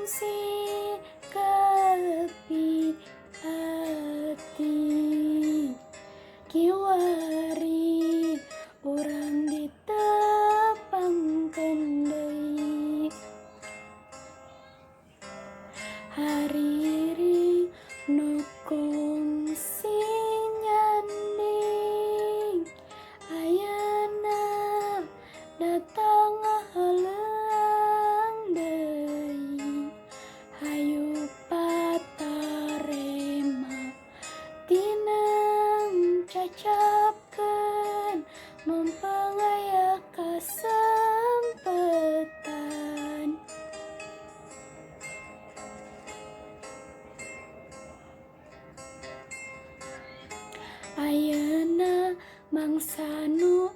si kapi ati kiwari urang ditepang kendai hariri nukung sinyanding ayana datang halang deui hayu patarema tineng cacapkeun mempengaya kasempetan ayeuna mangsa nu